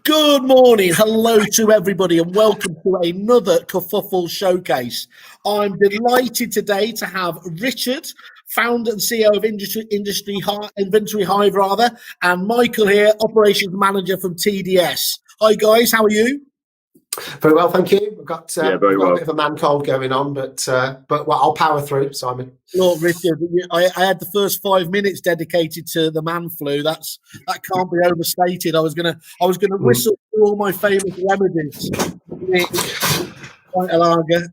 Good morning, hello to everybody, and welcome to another Kerfuffle showcase. I'm delighted today to have Richard, founder and CEO of Inventory Hive, and Michael here, operations manager from TDS. Hi guys, how are you? Very well, thank you. We've got, very we've got well. a bit of a man cold going on, but well, I'll power through, Simon. Look, Richard, I had the first 5 minutes dedicated to the man flu. That can't be overstated. I was gonna whistle through all my famous remedies. Quite a lager.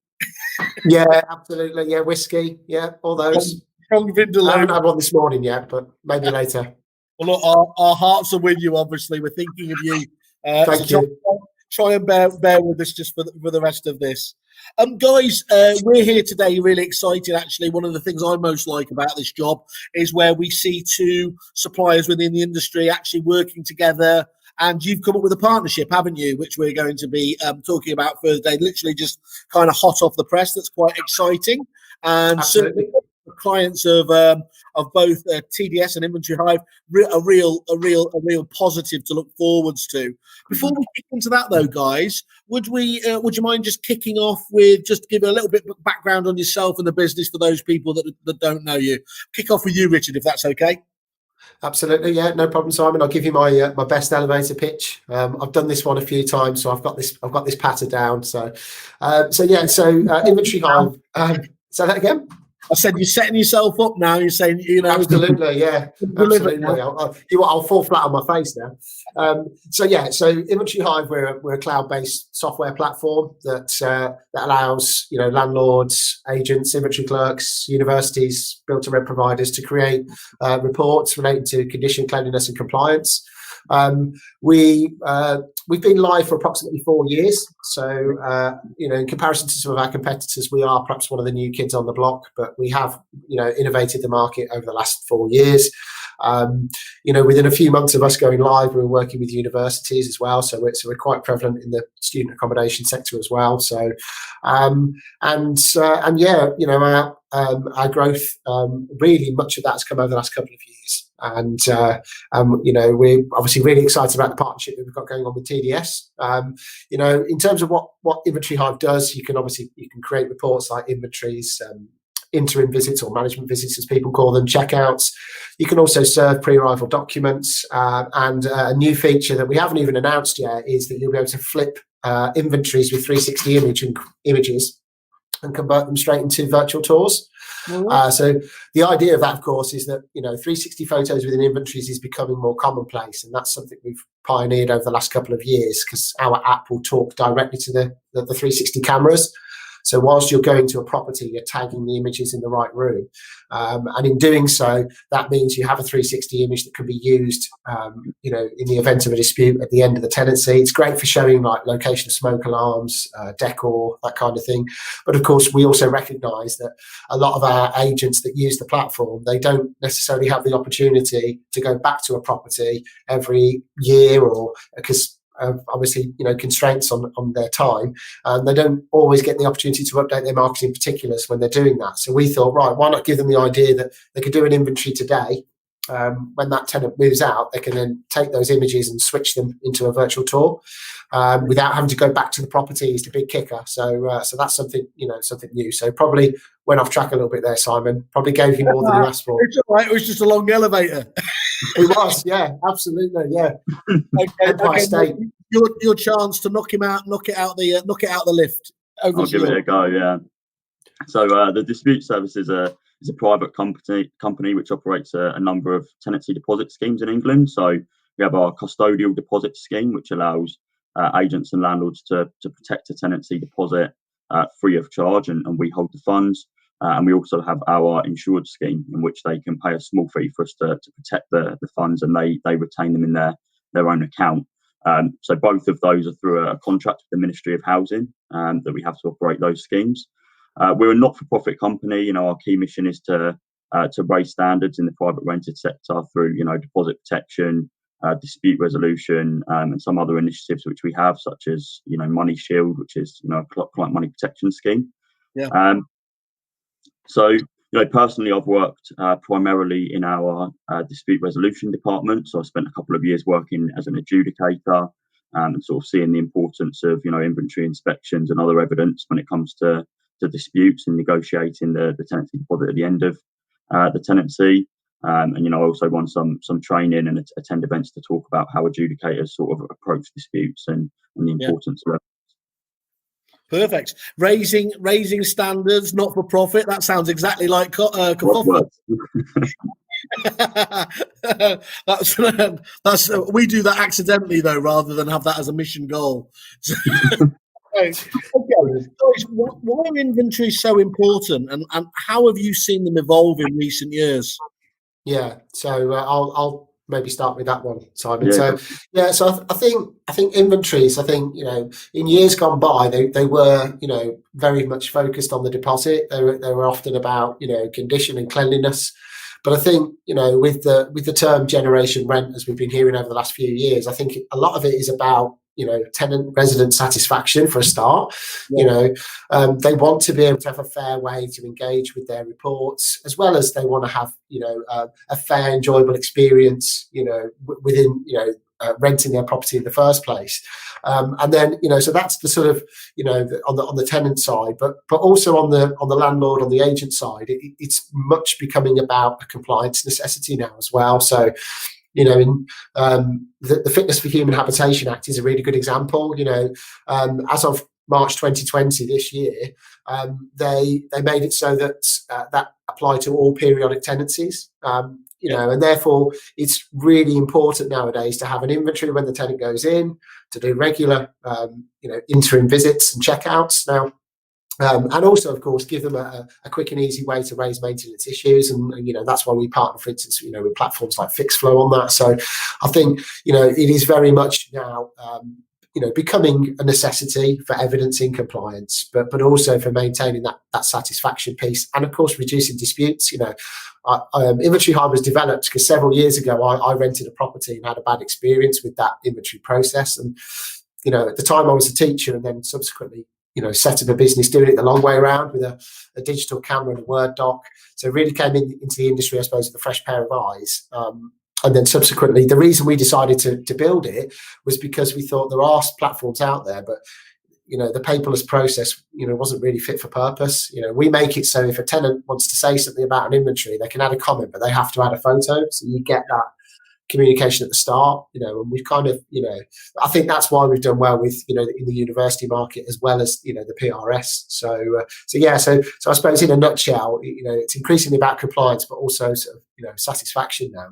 Yeah, absolutely. Yeah, whiskey. Yeah, all those. Strong Vindaloo. I haven't had one this morning yet, but maybe later. Well, look, our hearts are with you. Obviously, we're thinking of you. Thank you. Try and bear with us just for the rest of this. Guys, we're here today really excited. Actually, one of the things I most like about this job is where we see two suppliers within the industry actually working together. And you've come up with a partnership, haven't you, which we're going to be talking about Thursday, literally just kind of hot off the press. That's quite exciting. And certainly the clients of both TDS and Inventory Hive, a real positive to look forwards to. Before we kick into that, though, guys, would you mind just kicking off with just give a little bit of background on yourself and the business for those people that don't know you? Kick off with you, Richard, if that's okay. Absolutely, yeah, no problem, Simon. I'll give you my my best elevator pitch. I've done this one a few times, so I've got this patter down. So Inventory Hive. Say that again. I said you're setting yourself up now. You're saying, absolutely, yeah, absolutely. I'll fall flat on my face now. So Inventory Hive, we're a cloud-based software platform that allows landlords, agents, inventory clerks, universities, build-to-rent providers to create reports relating to condition, cleanliness, and compliance. We've been live for approximately 4 years, so in comparison to some of our competitors, we are perhaps one of the new kids on the block, but we have innovated the market over the last 4 years. Within a few months of us going live, we were working with universities as well, so we're quite prevalent in the student accommodation sector as well. So our growth, really much of that's come over the last couple of years. And we're obviously really excited about the partnership that we've got going on with TDS. In terms of what Inventory Hive does, you can create reports like inventories, interim visits or management visits, as people call them, checkouts. You can also serve pre-arrival documents, and a new feature that we haven't even announced yet is that you'll be able to flip inventories with 360 images and convert them straight into virtual tours. So the idea of that, of course, is that 360 photos within inventories is becoming more commonplace, and that's something we've pioneered over the last couple of years because our app will talk directly to the 360 cameras. So whilst you're going to a property, you're tagging the images in the right room, and in doing so, that means you have a 360 image that can be used, in the event of a dispute at the end of the tenancy. It's great for showing like location of smoke alarms, decor, that kind of thing. But of course, we also recognise that a lot of our agents that use the platform, they don't necessarily have the opportunity to go back to a property every year, or because obviously constraints on their time, and they don't always get the opportunity to update their marketing particulars when they're doing that. So we thought, right, why not give them the idea that they could do an inventory today, when that tenant moves out, they can then take those images and switch them into a virtual tour without having to go back to the property is the big kicker. So that's something new. So probably went off track a little bit there, Simon. Probably gave you more than you asked for. It's all right. It was just a long elevator. It was, yeah, absolutely, yeah. Okay. Your chance to knock it out the lift. I'll give it a go. Yeah. So the Dispute Service is a private company which operates a number of tenancy deposit schemes in England. So we have our custodial deposit scheme, which allows agents and landlords to protect a tenancy deposit free of charge, and we hold the funds. And we also have our insured scheme, in which they can pay a small fee for us to protect the funds, and they retain them in their own account. So both of those are through a contract with the Ministry of Housing that we have to operate those schemes. We're a not-for-profit company. Our key mission is to raise standards in the private rented sector through deposit protection, dispute resolution, and some other initiatives which we have, such as Money Shield, which is a client money protection scheme. Yeah. So personally, I've worked primarily in our dispute resolution department. So I spent a couple of years working as an adjudicator, and sort of seeing the importance of, inventory inspections and other evidence when it comes to disputes and negotiating the tenancy deposit at the end of the tenancy. And I also run some training and attend events to talk about how adjudicators sort of approach disputes and the importance of it. Perfect. Raising standards, not for profit. That sounds exactly like Kerfuffle. that's we do that accidentally though, rather than have that as a mission goal. Okay. Why are inventories so important, and how have you seen them evolve in recent years? Yeah, so I'll maybe start with that one, Simon. Yeah. So I think inventories. I think in years gone by, they were very much focused on the deposit. They were often about condition and cleanliness. But I think with the term generation rent, as we've been hearing over the last few years, I think a lot of it is about tenant resident satisfaction for a start. Yeah. They want to be able to have a fair way to engage with their reports, as well as they want to have a fair, enjoyable experience within renting their property in the first place. And then so that's the sort of on the tenant side, but also on the landlord, on the agent side, it's much becoming about a compliance necessity now as well. So in the Fitness for Human Habitation Act is a really good example. As of March 2020 this year, they made it so that that applied to all periodic tenancies. And therefore it's really important nowadays to have an inventory when the tenant goes in, to do regular interim visits and checkouts now. And also, of course, give them a quick and easy way to raise maintenance issues, and that's why we partner, for instance, with platforms like FixFlow on that. So I think it is very much now becoming a necessity for evidencing compliance, but also for maintaining that satisfaction piece, and of course reducing disputes. Inventory Hive was developed because several years ago I rented a property and had a bad experience with that inventory process, and at the time I was a teacher, and then subsequently set up a business doing it the long way around with a digital camera and a Word doc. So really came into the industry, I suppose, with a fresh pair of eyes. And then subsequently, the reason we decided to build it was because we thought there are platforms out there, but the paperless process wasn't really fit for purpose. We make it so if a tenant wants to say something about an inventory, they can add a comment, but they have to add a photo, so you get that communication at the start, and we've kind of, I think that's why we've done well with, in the university market as well as, the PRS. So I suppose in a nutshell, it's increasingly about compliance, but also sort of, satisfaction now.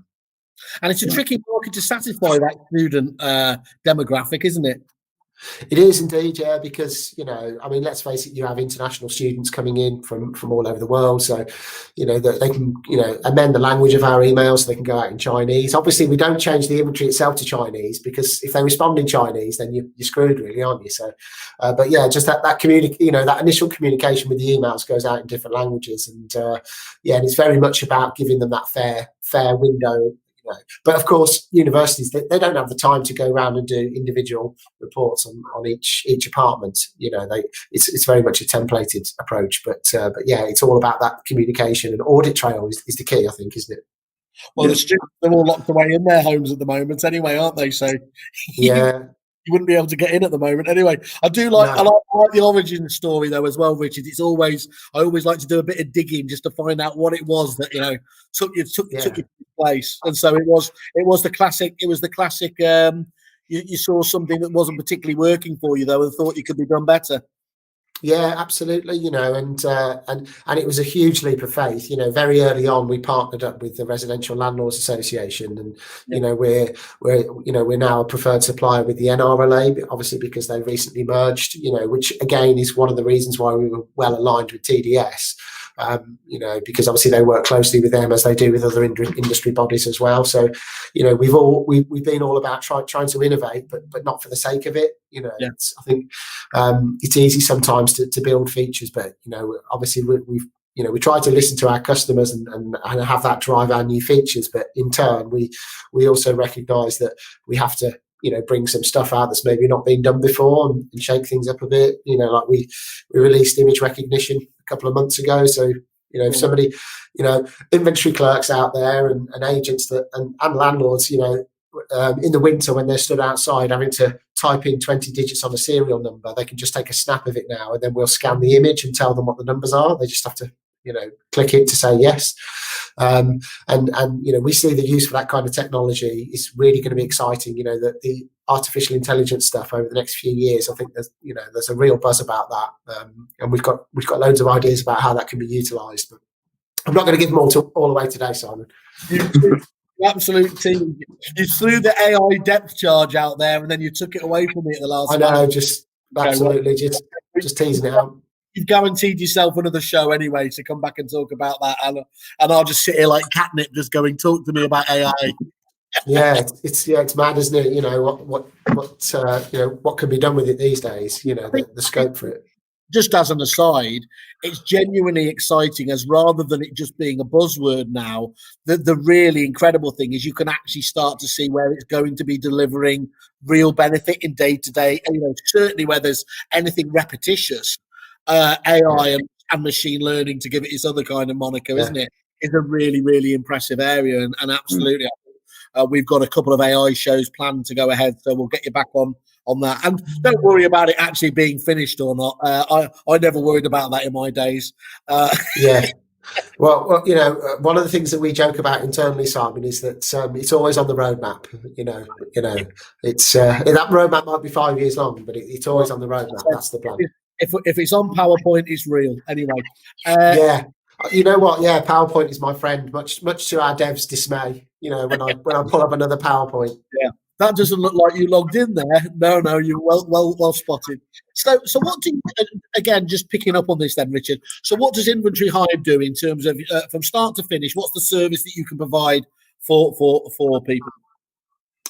And it's a tricky market to satisfy that student demographic, isn't it? It is indeed, yeah, because, let's face it, you have international students coming in from all over the world. So, that they can, amend the language of our emails so they can go out in Chinese. Obviously, we don't change the inventory itself to Chinese, because if they respond in Chinese, then you're screwed, really, aren't you? So, but yeah, just that that initial communication with the emails goes out in different languages. And and it's very much about giving them that fair window. But of course, universities, they don't have the time to go around and do individual reports on each apartment. It's very much a templated approach. But yeah, it's all about that communication, and audit trail is the key, I think, isn't it? Well, the students are all locked away in their homes at the moment, anyway, aren't they? So yeah. You wouldn't be able to get in at the moment. Anyway, I like the origin story though as well, Richard. I always like to do a bit of digging just to find out what it was that took you to this place. And so it was the classic. It was the classic. You saw something that wasn't particularly working for you though, and thought you could be done better. Yeah, absolutely. And it was a huge leap of faith. Very early on, we partnered up with the Residential Landlords Association, and we're now a preferred supplier with the NRLA, obviously because they recently merged. Which again is one of the reasons why we were well aligned with TDS. Because obviously they work closely with them as they do with other industry bodies as well. So, we've been all about trying to innovate, but not for the sake of it. I think it's easy sometimes to build features, but obviously we try to listen to our customers and have that drive our new features. But in turn, we also recognise that we have to bring some stuff out that's maybe not been done before and shake things up a bit. Like we released image recognition a couple of months ago. So, if somebody, inventory clerks out there and agents and landlords, in the winter when they're stood outside having to type in 20 digits on a serial number, they can just take a snap of it now, and then we'll scan the image and tell them what the numbers are. They just have to, click it to say yes. And we see the use for that kind of technology is really going to be exciting. That the artificial intelligence stuff over the next few years, I think there's a real buzz about that, and we've got loads of ideas about how that can be utilised. But I'm not going to give them all away today, Simon. Absolute team. You threw the AI depth charge out there, and then you took it away from me at the last. I know, just absolutely, just teasing it out. You've guaranteed yourself another show anyway to come back and talk about that, and I'll just sit here like catnip, just going, talk to me about AI. Yeah, it's mad, isn't it? What can be done with it these days? The scope for it. Just as an aside, it's genuinely exciting, as rather than it just being a buzzword now, the really incredible thing is you can actually start to see where it's going to be delivering real benefit in day-to-day. Certainly where there's anything repetitious, AI and machine learning, to give it its other kind of moniker, isn't it? Is a really, really impressive area, and absolutely. We've got a couple of AI shows planned to go ahead, so we'll get you back on that. And don't worry about it actually being finished or not. I never worried about that in my days. Yeah. Well, one of the things that we joke about internally, Simon, is that it's always on the roadmap. It's that roadmap might be 5 years long, but it's always on the roadmap. That's the plan. If it's on PowerPoint, it's real. Anyway. Yeah. You know what? Yeah, PowerPoint is my friend, much to our devs' dismay. When I pull up another PowerPoint. Yeah, that doesn't look like you logged in there. No, you're well spotted. So what do you, again, just picking up on this then, Richard? So what does Inventory Hive do in terms of from start to finish? What's the service that you can provide for people?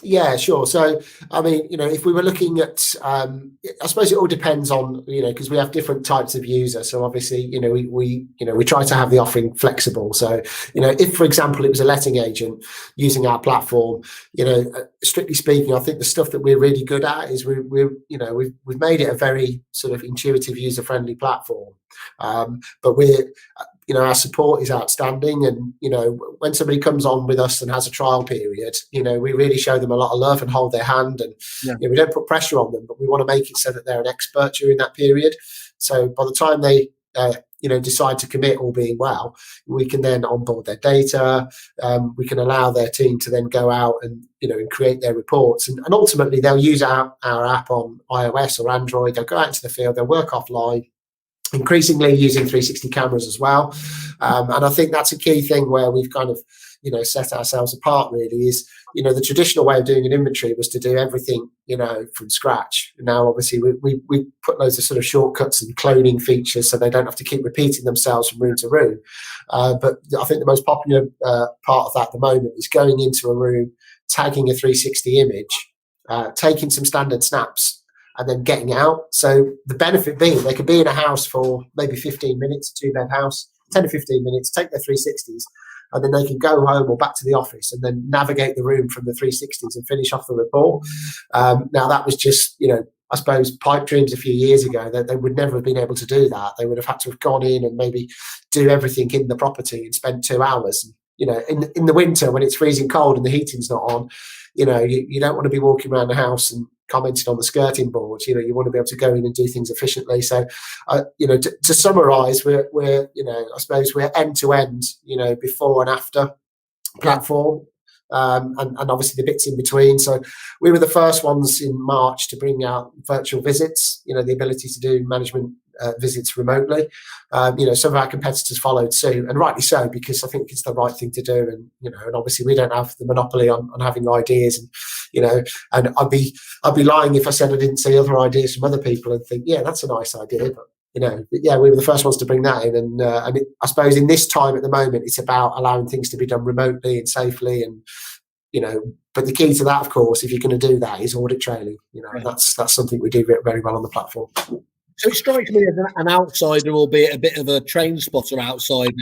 Yeah, sure. So, I mean, if we were looking at, I suppose it all depends on, because we have different types of user. So obviously, we try to have the offering flexible. So, if, for example, it was a letting agent using our platform, strictly speaking, I think the stuff that we're really good at is we've made it a very sort of intuitive, user-friendly platform. But our support is outstanding, and when somebody comes on with us and has a trial period, we really show them a lot of love and hold their hand, and we don't put pressure on them, but we want to make it so that they're an expert during that period. So by the time they decide to commit, all being well, we can then onboard their data. We can allow their team to then go out and and create their reports, and ultimately they'll use our app on iOS or Android. They'll go out into the field, they'll work offline, increasingly using 360 cameras as well. And I think that's a key thing where we've kind of, set ourselves apart really is, the traditional way of doing an inventory was to do everything, from scratch. Now, obviously, we put loads of sort of shortcuts and cloning features so they don't have to keep repeating themselves from room to room. But I think the most popular part of that at the moment is going into a room, tagging a 360 image, taking some standard snaps, and then getting out. So the benefit being they could be in a house for maybe 15 minutes, a 2-bed house, 10 to 15 minutes, take their 360s, and then they can go home or back to the office and then navigate the room from the 360s and finish off the report. Now that was just, I suppose, pipe dreams a few years ago. That they would never have been able to do that. They would have had to have gone in and maybe do everything in the property and spend 2 hours. In the winter when it's freezing cold and the heating's not on, you don't want to be walking around the house and commenting on the skirting board. You want to be able to go in and do things efficiently. So, to summarise, we're I suppose we're end to end, before and after platform, and obviously the bits in between. So we were the first ones in March to bring out virtual visits. The ability to do management visits remotely. Some of our competitors followed suit, and rightly so, because I think it's the right thing to do. And and obviously we don't have the monopoly on having ideas, and and I'd be lying if I said I didn't see other ideas from other people and think, yeah, that's a nice idea. But we were the first ones to bring that in, and I suppose in this time at the moment, it's about allowing things to be done remotely and safely, and but the key to that, of course, if you're going to do that, is audit training. And that's something we do very well on the platform. So it strikes me as an outsider, albeit a bit of a train spotter outsider,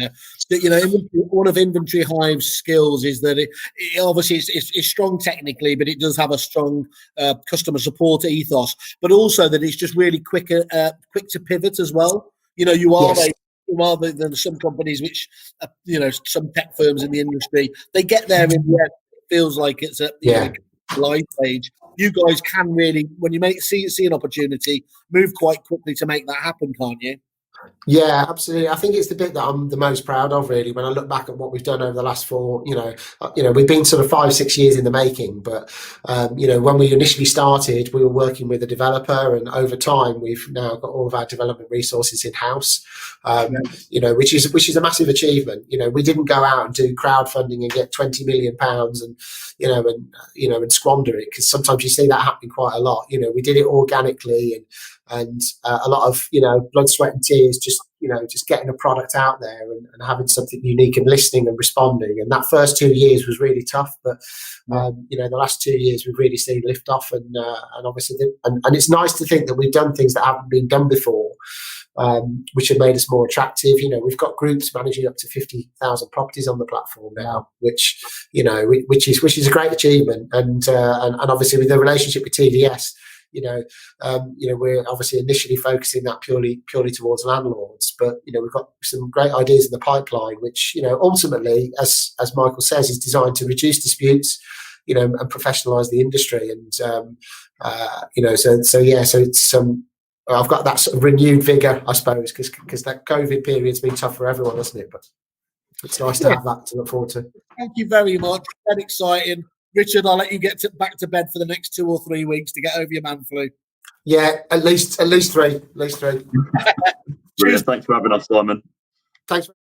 that one of Inventory Hive's skills is that it obviously it's strong technically, but it does have a strong customer support ethos, but also that it's just really quick to pivot as well. You are Yes. rather than some companies which some tech firms in the industry, they get there in the end. It feels like it's live page, you guys can really, when you see an opportunity, move quite quickly to make that happen, can't you? Yeah, absolutely. I think it's the bit that I'm the most proud of, really, when I look back at what we've done over the last we've been sort of 5-6 years in the making, but when we initially started, we were working with a developer, and over time, we've now got all of our development resources in house. Which is a massive achievement. We didn't go out and do crowdfunding and get £20 million and squander it, because sometimes you see that happening quite a lot. We did it organically and a lot of blood, sweat, and tears, just getting a product out there and having something unique and listening and responding. And that first 2 years was really tough, but the last 2 years we've really seen lift off, and obviously and it's nice to think that we've done things that haven't been done before, which have made us more attractive. We've got groups managing up to 50,000 properties on the platform now, which is a great achievement. And obviously with the relationship with TDS, we're obviously initially focusing that purely towards landlords, but we've got some great ideas in the pipeline, which ultimately, as Michael says, is designed to reduce disputes, and professionalise the industry. And so it's I've got that sort of renewed vigour, I suppose, because that COVID period's been tough for everyone, hasn't it? But it's nice to have that to look forward to. Thank you very much. Very exciting. Richard, I'll let you get back to bed for the next 2 or 3 weeks to get over your man flu. Yeah, at least three. Brilliant. Thanks for having us, Simon. Thanks.